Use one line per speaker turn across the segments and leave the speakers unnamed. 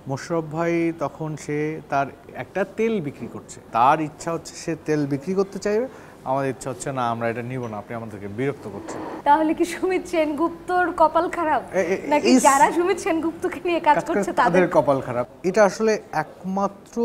মোশাররফ ভাই তখন সে তার একটা তেল বিক্রি করছে, তার ইচ্ছা হচ্ছে সে তেল বিক্রি করতে চাইবে, আমাদের ইচ্ছা হচ্ছে না আমরা এটা নিব না, আপনি আমাদেরকে বিরক্ত করছেন।
তাহলে কি সুমিত সেনগুপ্তর কপাল খারাপ, নাকি যারা সুমিত সেনগুপ্তকে নিয়ে কাজ করছে তাদের
কপাল খারাপ? এটা আসলে একমাত্র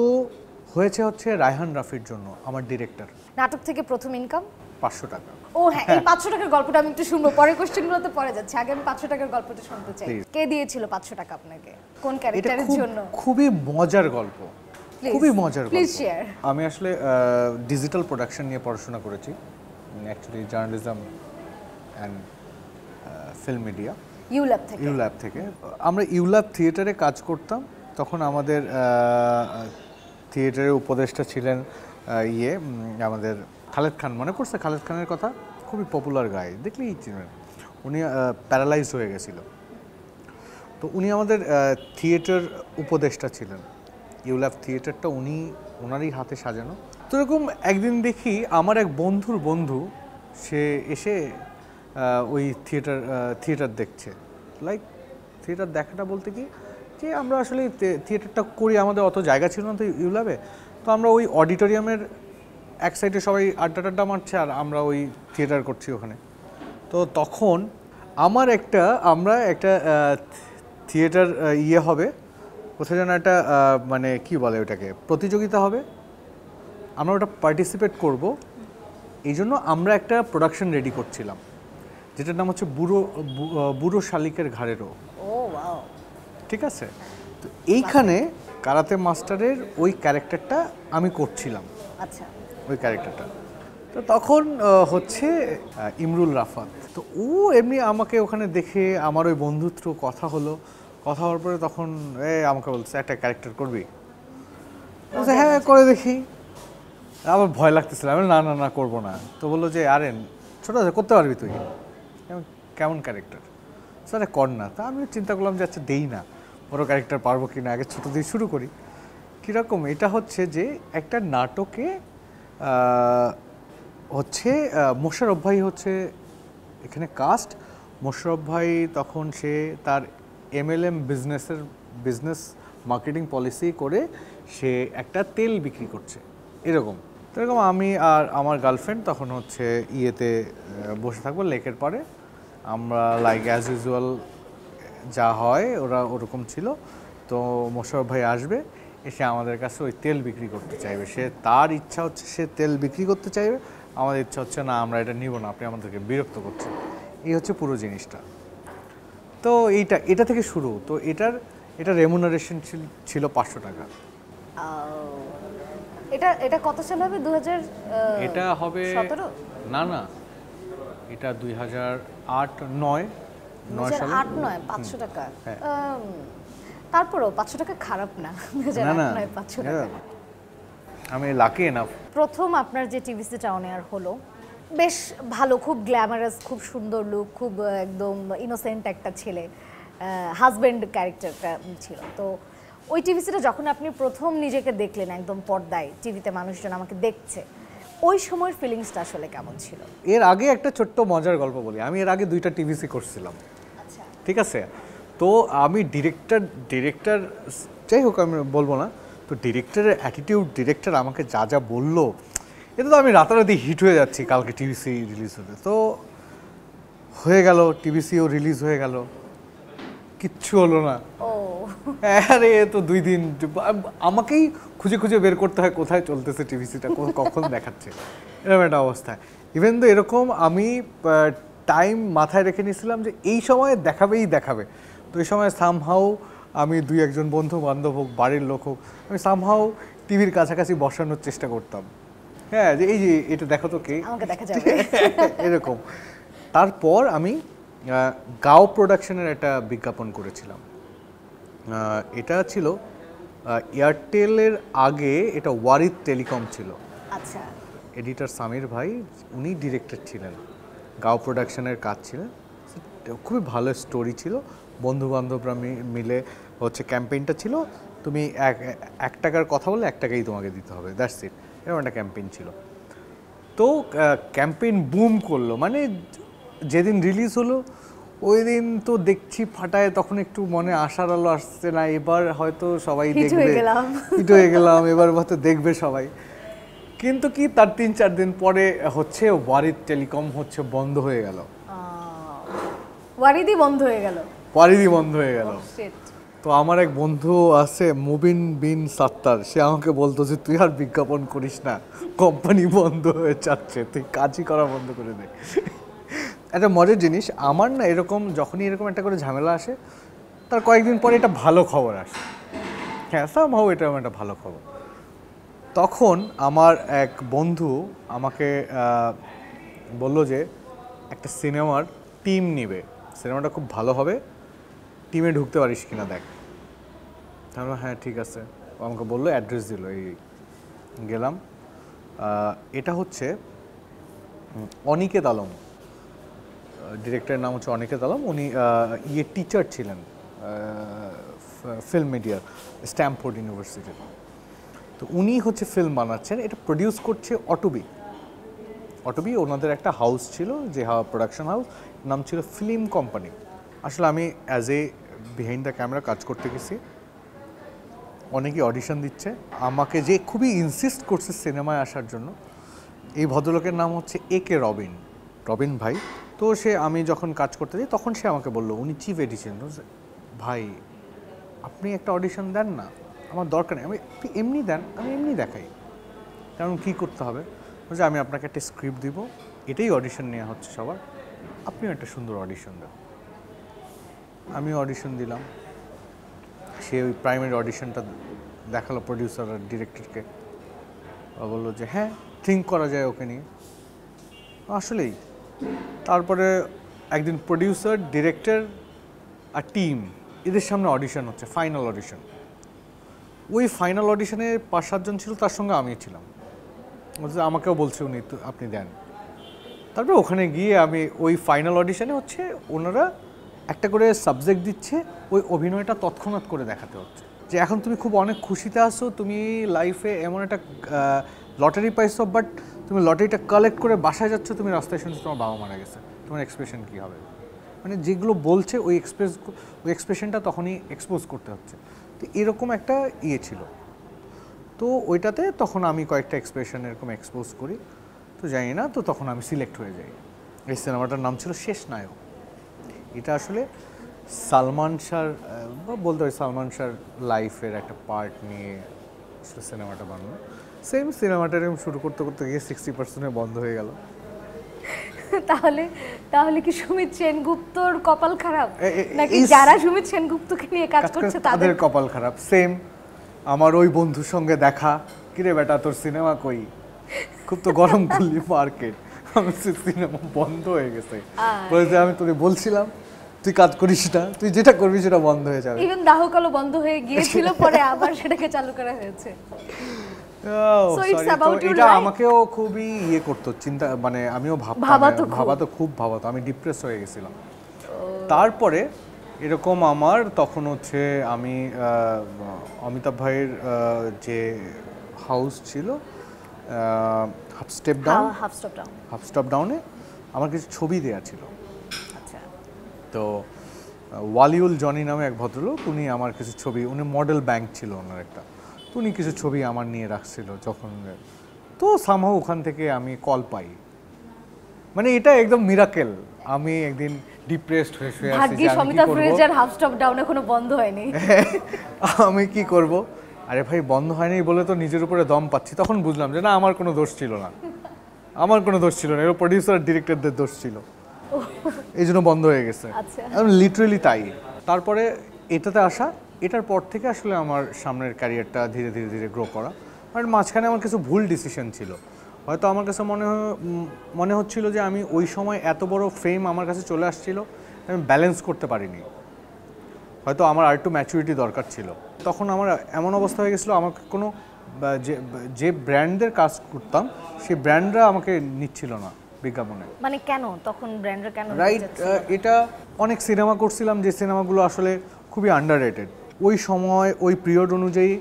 হয়েছে হচ্ছে রায়হান রাফির জন্য, আমার ডিরেক্টর।
নাটক থেকে প্রথম ইনকাম
500 টাকা।
ও হ্যাঁ, এই 500 টাকার গল্পটা আমি একটু শুনবো, পরের কোশ্চেনগুলোতে পরে যাচ্ছে, আগে আমি 500 টাকার গল্পটা শুনতে চাই। কে দিয়েছিল 500 টাকা আপনাকে, কোন ক্যারেক্টারের জন্য?
খুবই মজার গল্প, খুবই মজার গল্প।
Please share.
আমি আসলে ডিজিটাল প্রোডাকশন নিয়ে পড়াশোনা করেছি, actually journalism and film media, ULAB থেকে। আমরা ইউল্যাব থিয়েটারে কাজ করতাম, তখন আমাদের থিয়েটারের উপদেষ্টা ছিলেন আমাদের খালেদ খান, মনে পড়ছে খালেদ খানের কথা? খুবই পপুলার গায়, দেখলেই চিনবেন। উনি প্যারালাইজ হয়ে গেছিল, তো উনি আমাদের থিয়েটার উপদেষ্টা ছিলেন। ইউল্যাব থিয়েটারটা ওনারই হাতে সাজানো। তো এরকম একদিন দেখি আমার এক বন্ধুর বন্ধু সে এসে ওই থিয়েটার দেখছে। লাইক থিয়েটার দেখাটা বলতে কি, যে আমরা আসলে থিয়েটারটা করি, আমাদের অত জায়গা ছিল না তো ইউল্যাবে, তো আমরা ওই অডিটোরিয়ামের এক সাইডে সবাই আড্ডা মারছে আর আমরা ওই থিয়েটার করছি ওখানে। তো তখন আমরা একটা থিয়েটার হবে, কোথায় যেন একটা মানে কি বলে ওটাকে, প্রতিযোগিতা হবে, আমরা ওটা পার্টিসিপেট করব, এই জন্য আমরা একটা প্রোডাকশন রেডি করছিলাম, যেটার নাম হচ্ছে বুড়ো শালিকের ঘাড়েরও। ঠিক আছে, তো এইখানে কারাতে মাস্টারের ওই ক্যারেক্টারটা আমি করছিলাম। আচ্ছা, ওই ক্যারেক্টারটা তো তখন হচ্ছে ইমরুল রাফাত, তো ও এমনি আমাকে ওখানে দেখে আমার ওই বন্ধুত্ব কথা হওয়ার পরে তখন আমাকে বলছে একটা ক্যারেক্টার করবি? বলছে হ্যাঁ করে দেখি। আবার ভয় লাগতেছিল, আমি না না না করবো না। তো বললো যে আরে ছোট আছে, করতে পারবি তুই, কেমন ক্যারেক্টার? স্যার কর না। তা আমি চিন্তা করলাম যে আচ্ছা দেই না, বড় ক্যারেক্টার পারবো কি না, আগে ছোটো দিয়ে শুরু করি। কীরকম এটা হচ্ছে যে একটা নাটকে হচ্ছে মোশাররফ ভাই হচ্ছে এখানে কাস্ট। মোশাররফ ভাই তখন সে তার MLM বিজনেস মার্কেটিং পলিসি করে সে একটা তেল বিক্রি করছে, এরকম। তো এরকম আমি আর আমার গার্লফ্রেন্ড তখন হচ্ছে বসে থাকবো লেকের পাড়ে, আমরা লাইক অ্যাজ ইউজুয়াল যা হয় ওরা ওরকম ছিল। তো মোশাররফ ভাই আসবে, এসে আমাদের কাছে ওই তেল বিক্রি করতে চাইবে, তার ইচ্ছা হচ্ছে সে তেল বিক্রি করতে চাইবে, আমাদের ইচ্ছা হচ্ছে না আমরা এটা নিব না, আপনি আমাদেরকে বিরক্ত করছেন। এই হচ্ছে পুরো জিনিসটা। তো এটা থেকে শুরু। তো এটা রেমুনারেশন ছিল 500 টাকা।
এটা কত সাল হবে? 2000?
এটা হবে
17?
না, এটা 2008-9 সালে।
8-9 500 টাকা। তারপরেও 500 টাকা খারাপ না। 2008-9 500 টাকা।
আমি লাকি এনাফ।
প্রথম আপনার যে টিভি সিরিজটা অন এয়ার হলো, বেশ ভালো, খুব গ্ল্যামারাস, খুব সুন্দর লুক, খুব একদম ইনোসেন্ট একটা ছেলে, হাজব্যান্ড ক্যারেক্টারটা ছিল। তো ওই টিভি সিরিজটা যখন আপনি প্রথম নিজেকে দেখলেন একদম পর্দায়, টিভিতে মানুষজন আমাকে দেখছে, ওই সময়ের ফিলিংসটা আসলে কেমন ছিল?
এর আগে একটা ছোট্ট মজার গল্প বলি। আমি এর আগে 2টা টিভিসি করছিলাম। আচ্ছা, ঠিক আছে। তো আমি ডিরেক্টর যাই হোক আমি বলবো না, তো ডিরেক্টরের অ্যাটিটিউড, ডিরেক্টর আমাকে যা যা বললো, এটা তো আমি রাতারাতি হিট হয়ে যাচ্ছি কালকে টিভিসি রিলিজ হতে। তো হয়ে গেল, টিভিসিও রিলিজ হয়ে গেল, কিচ্ছু হলো না। আরে তো 2 দিন আমাকেই খুঁজে খুঁজে বের করতে হয় কোথায় চলতেছে টিভিসিটা, কখন দেখাচ্ছে, এরকম একটা অবস্থা। ইভেন তো এরকম আমি টাইম মাথায় রেখে নিয়েছিলাম যে এই সময় দেখাবে। তো এই সময় সামহাউ আমি 2-1 বন্ধু বান্ধব হোক, বাড়ির লোক হোক, আমি সামহাউ টিভির কাছাকাছি বসানোর চেষ্টা করতাম। হ্যাঁ, যে এই যে এটা দেখো তো কে, এরকম। তারপর আমি গাও প্রোডাকশনের একটা বিজ্ঞাপন করেছিলাম। এটা ছিল এয়ারটেলের আগে, এটা ওয়ারিদ টেলিকম ছিল। আচ্ছা, এডিটর সামির ভাই, উনি ডিরেক্টর ছিলেন, গাও প্রোডাকশনের কাজ ছিলেন। খুবই ভালো স্টোরি ছিল, বন্ধু বান্ধবরা মিলে হচ্ছে ক্যাম্পেইনটা ছিল, তুমি 1 টাকার কথা বলে 1 টাকাই তোমাকে দিতে হবে, দ্যাটস ইট, এরকম একটা ক্যাম্পেইন ছিল। তো ক্যাম্পেইন বুম করলো, মানে যেদিন রিলিজ হলো ওই দিন তো দেখছি ফাটায়, তখন একটু মনে আশার আলো আসছে না, এবার হয়তো সবাই
হিট হয়ে
দেখবে,
গেলাম।
হিট হয়ে গেলাম, এবার হয়তো দেখবে সবাই। কিন্তু কি তার 3-4 দিন পরে হচ্ছে ওয়ারিদ টেলিকম হচ্ছে বন্ধ হয়ে গেল,
ওয়ারিদি বন্ধ হয়ে গেল।
ওয়ারিদই বন্ধ হয়ে গেল।
Shit.
তো আমার এক বন্ধু আছে মুবিন বিন সাত্তার, সে আমাকে বলতো যে তুই আর বিজ্ঞাপন করিস না, কোম্পানি বন্ধ হয়ে যাচ্ছে, তুই কাজই করা বন্ধ করে দে। একটা মজার জিনিস, আমার না এরকম যখনই এরকম একটা করে ঝামেলা আসে, তার কয়েকদিন পরে এটা ভালো খবর আসে। হ্যাঁ, সামহাউ এটা আমার একটা ভালো খবর। তখন আমার এক বন্ধু আমাকে বলল যে একটা সিনেমার টিম নিবে, সিনেমাটা খুব ভালো হবে, টিমে ঢুকতে পারিস কিনা দেখ। তাহলে হ্যাঁ ঠিক আছে, ও আমাকে বললো, অ্যাড্রেস দিল, এই গেলাম। এটা হচ্ছে অনিকেত আলম, ডিরেক্টরের নাম হচ্ছে অনিকেত আলম। উনি টিচার ছিলেন ফিল্ম মিডিয়ার, স্ট্যামফোর্ড ইউনিভার্সিটির। তো উনি হচ্ছে ফিল্ম বানাচ্ছেন, এটা প্রডিউস করছে অটোবি। অটোবি ওনাদের একটা হাউস ছিল, যে প্রোডাকশন হাউস, নাম ছিল ফিল্ম কোম্পানি। আসলে আমি as a behind the camera কাজ করতে গেছি, অনেকেই অডিশন দিচ্ছে, আমাকে যে খুবই ইনসিস্ট করছে সিনেমায় আসার জন্য। এই ভদ্রলোকের নাম হচ্ছে একে রবিন, রবিন ভাই। তো সে, আমি যখন কাজ করতে যাই তখন সে আমাকে বললো, উনি চিফ এডিশন, ভাই আপনি একটা অডিশন দেন না, আমার দরকার নেই, আমি এমনি দেন, আমি এমনি দেখাই, কারণ কী করতে হবে, বলছে আমি আপনাকে একটা স্ক্রিপ্ট দিব, এটাই অডিশন নেওয়া হচ্ছে সবার, আপনিও একটা সুন্দর অডিশন দেন। আমিও অডিশন দিলাম, সে ওই প্রাইমারি অডিশনটা দেখালো প্রডিউসার আর ডিরেক্টরকে, বললো যে হ্যাঁ থিঙ্ক করা যায় ওকে নিয়ে। আসলেই তারপরে একদিন প্রডিউসার, ডিরেক্টর আর টিম এদের সামনে অডিশন হচ্ছে, ফাইনাল অডিশন। ওই ফাইনাল অডিশনে 5-7 জন ছিল, তার সঙ্গে আমি ছিলাম। আমাকেও বলছে উনি, আপনি দেন। তারপরে ওখানে গিয়ে আমি ওই ফাইনাল অডিশনে হচ্ছে ওনারা একটা করে সাবজেক্ট দিচ্ছে, ওই অভিনয়টা তৎক্ষণাৎ করে দেখাতে হচ্ছে, যে এখন তুমি খুব অনেক খুশিতে আসো, তুমি লাইফে এমন একটা লটারি পাইছো, বাট তুমি লটারিটা কালেক্ট করে বাসায় যাচ্ছ, তুমি রাস্তায় শুনছো তোমার বাবা মারা গেছে, তোমার এক্সপ্রেশন কী হবে? মানে যেগুলো বলছে ওই এক্সপ্রেশনটা তখনই এক্সপোজ করতে হচ্ছে। তো এরকম একটা ইয়ে ছিল। তো ওইটাতে তখন আমি কয়েকটা এক্সপ্রেশন এরকম এক্সপোজ করি, তো জানি না, তো তখন আমি সিলেক্ট হয়ে যাই। এই সিনেমাটার নাম ছিল শেষ নায়ক। এটা আসলে সালমান শাহর, বলতে হয় সালমান শাহর লাইফের একটা পার্ট নিয়ে আসলে সিনেমাটা বানানো। সেম সিনেমাটা এরকম শুরু করতে করতে গিয়ে 60% বন্ধ হয়ে গেল।
তাহলে তাহলে কি সুমিত সেনগুপ্তর কপাল খারাপ, নাকি যারা সুমিত সেনগুপ্তকে নিয়ে কাজ করছে
তাদের কপাল খারাপ? সেম আমার ওই বন্ধুর সঙ্গে দেখা, কিরে বেটা তোর সিনেমা কই, খুব তো গরম করলি মার্কেট, আমি সিনেমা বন্ধ হয়ে গেছে, বলছে আমি তোকে বলছিলাম তুই কাজ করিস না, তুই যেটা করবি সেটা বন্ধ হয়ে যাবে।
ইভেন দাহকালও বন্ধ হয়ে গিয়েছিল, পরে আবার সেটাকে চালু করা হয়েছে।
এটা আমাকেও খুবই ইয়ে করতো, চিন্তা, মানে আমিও ভাবাতো, আমি ডিপ্রেস হয়ে গেছিলাম। তারপরে এরকম আমার তখন হচ্ছে আমি অমিতাভ ভাইয়ের যে হাউস ছিল হাফস্টপ ডাউনে আমার কিছু ছবি দেয়া ছিল।
আচ্ছা।
তো ওয়ালিউল জনি নামে এক ভদ্রলোক, উনি আমার কিছু ছবি, উনি মডেল ব্যাংক ছিল ওনার একটা, তো উনি কিছু ছবি আমার নিয়ে রাখছিল যখন। তো সামহাউ ওখান থেকে আমি কল পাই, মানে এটা একদম মিরাকেল। আমি একদিন ডিপ্রেসড হয়ে শুয়ে আছি,
ভাগ্যিস অমিতাভ ভাইয়ের হাফস্টপ ডাউন এখনো বন্ধ হয়নি।
আমি কি করব, আরে ভাই বন্ধ হয়নি বলে তো নিজের উপরে দম পাচ্ছি। তখন বুঝলাম যে না, আমার কোনো দোষ ছিল না, এর প্রডিউসার ডিরেক্টরদের দোষ ছিল, এই জন্য বন্ধ হয়ে গেছে। লিটারেলি তাই। তারপরে এটাতে আসা, এটার পর থেকে আসলে আমার সামনের ক্যারিয়ারটা ধীরে ধীরে ধীরে গ্রো করা। আর মাঝখানে আমার কিছু ভুল ডিসিশন ছিল, হয়তো আমার কাছে মনে হচ্ছিল যে আমি ওই সময় এত বড় ফেম আমার কাছে চলে আসছিল, আমি ব্যালেন্স করতে পারিনি, হয়তো আমার আর একটু ম্যাচুরিটি দরকার ছিল। তখন আমার এমন অবস্থা হয়ে গেছিলো, আমাকে কোনো যে ব্র্যান্ডের কাজ করতাম সেই ব্র্যান্ডরা আমাকে নিচ্ছিল না বিজ্ঞাপনে।
মানে কেন তখন ব্র্যান্ডরা কেন?
রাইট, এটা অনেক সিনেমা করছিলাম যে সিনেমাগুলো আসলে খুবই আন্ডাররেটেড। ওই সময় ওই পিরিয়ড অনুযায়ী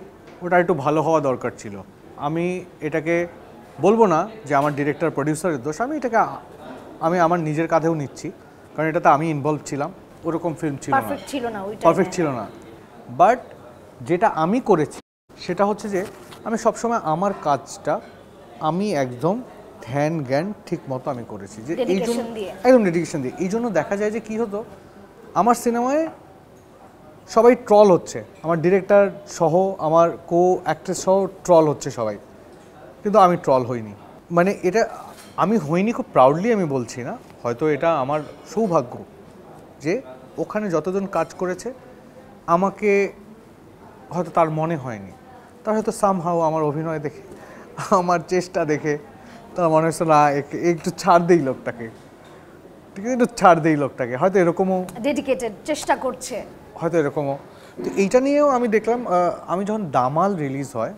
ওটা একটু ভালো হওয়া দরকার ছিল। আমি এটাকে বলবো না যে আমার ডিরেক্টর প্রডিউসারের দোষ, আমি এটাকে আমার নিজের কাঁধেও নিচ্ছি, কারণ এটাতে আমি ইনভলভ ছিলাম, ওরকম ফিল্ম ছিল না,
পারফেক্ট ছিল না ওই
পারফেক্ট ছিল না। বাট যেটা আমি করেছি সেটা হচ্ছে যে আমি সবসময় আমার কাজটা আমি একদম ধ্যান জ্ঞান ঠিক মতো আমি করেছি, যে এই জন্য
Dedication দিয়ে।
একদম ডেডিকেশন দিয়ে। এই জন্য দেখা যায় যে কি হতো, আমার সিনেমায় সবাই ট্রল হচ্ছে, আমার ডিরেক্টর সহ আমার কো অ্যাক্ট্রেস সহ ট্রল হচ্ছে সবাই, কিন্তু আমি ট্রল হইনি। মানে এটা আমি হইনি খুব প্রাউডলি আমি বলছি না, হয়তো এটা আমার সৌভাগ্য যে ওখানে যতজন কাজ করেছে আমাকে হয়তো তার মনে হয়নি, তার হয়তো সামহাও আমার অভিনয় দেখে আমার চেষ্টা দেখে তার মনে হচ্ছে না একটু ছাড় দেই লোকটাকে, ঠিক আছে, একটু ছাড় দেই লোকটাকে, হয়তো এরকমও
ডেডিকেটেড চেষ্টা করছে।
হয়তো এরকমও। তো এইটা নিয়েও আমি দেখলাম, আমি যখন দামাল রিলিজ হয়,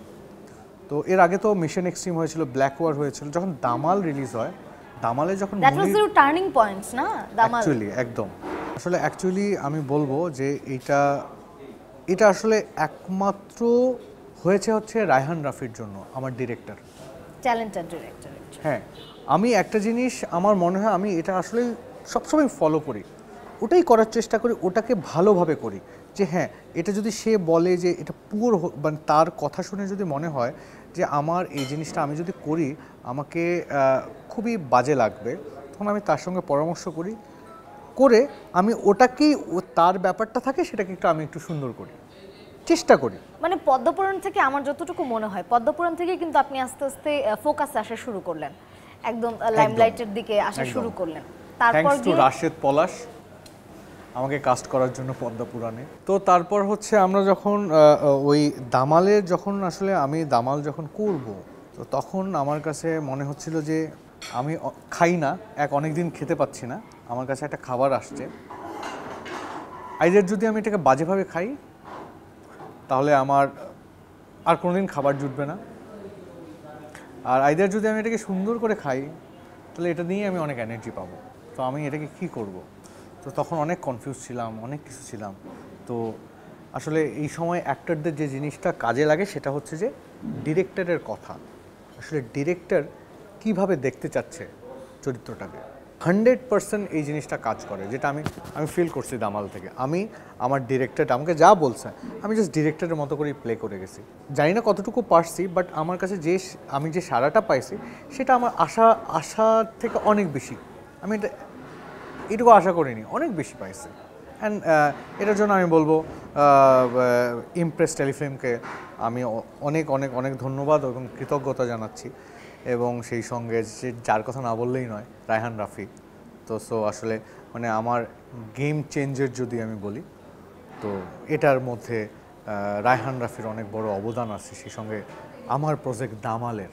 তো এর আগে তো মিশন এক্সট্রিম হয়েছিল, ব্ল্যাক ওয়ার হয়েছিল, যখন দামাল রিলিজ হয়, দামালে যখন
that was the turning points না দামাল।
অ্যাকচুয়ালি একদম আসলে অ্যাকচুয়ালি আমি বলবো যে এটা আসলে একমাত্র হয়েছে হচ্ছে রায়হান রাফির জন্য, আমার ডিরেক্টর।
Talented director.
হ্যাঁ, আমি একটা জিনিস আমার মনে হয় আমি এটা আসলে সবসময় ফলো করি, ওটাই করার চেষ্টা করি, ওটাকে ভালোভাবে করি, যে হ্যাঁ এটা যদি সে বলে যে এটা পুরো মানে তার কথা শুনে যদি মনে হয় যে আমার এই জিনিসটা আমি যদি করি আমাকে খুবই বাজে লাগবে, তখন আমি তার সঙ্গে পরামর্শ করি, করে আমি ওটাকেই তার ব্যাপারটা থাকে সেটাকে আমি একটু সুন্দর করি, চেষ্টা করি।
মানে পদ্মপুরাণ থেকে আমার যতটুকু মনে হয়, পদ্মপুরাণ থেকে কিন্তু আপনি আস্তে আস্তে ফোকাসে আসা শুরু করলেন, একদম লাইমলাইটের দিকে আসা শুরু করলেন। তারপর
থ্যাঙ্কস টু
গিয়ে
রাশেদ পলাশ আমাকে কাস্ট করার জন্য পদ্মপুরাণে। তো তারপর হচ্ছে আমরা যখন ওই দামালের যখন আসলে আমি দামাল যখন করব, তো তখন আমার কাছে মনে হচ্ছিল যে আমি খাই না, অনেক দিন খেতে পাচ্ছি না, আমার কাছে একটা খাবার আসছে, আইদার যদি আমি এটাকে বাজেভাবে খাই তাহলে আমার আর কোনোদিন খাবার জুটবে না, আর আইদার যদি আমি এটাকে সুন্দর করে খাই তাহলে এটা নিয়ে আমি অনেক এনার্জি পাবো, তো আমি এটাকে কী করব। তো তখন অনেক কনফিউজ ছিলাম, অনেক কিছু ছিলাম। তো আসলে এই সময় অ্যাক্টরদের যে জিনিসটা কাজে লাগে সেটা হচ্ছে যে ডিরেক্টরের কথা, আসলে ডিরেক্টর কিভাবে দেখতে চাচ্ছে চরিত্রটাকে, 100% এই জিনিসটা কাজ করে, যেটা আমি ফিল করছি দামাল থেকে। আমি আমার ডিরেক্টরটা আমাকে যা বলছে আমি জাস্ট ডিরেক্টরের মতো করেই প্লে করে গেছি, জানি না কতটুকু পারছি, বাট আমার কাছে আমি যে সাড়াটা পাইছি সেটা আমার আশার থেকে অনেক বেশি। আমি এটুকু আশা করিনি, অনেক বেশি পাইছি। অ্যান্ড এটার জন্য আমি বলবো ইমপ্রেস টেলিফিল্মকে আমি অনেক অনেক অনেক ধন্যবাদ এবং কৃতজ্ঞতা জানাচ্ছি, এবং সেই সঙ্গে যার কথা না বললেই নয়, রায়হান রাফি। তো আসলে মানে আমার গেম চেঞ্জের যদি আমি বলি, তো এটার মধ্যে রায়হান রাফির অনেক বড় অবদান আছে, সেই সঙ্গে আমার প্রজেক্ট দামালের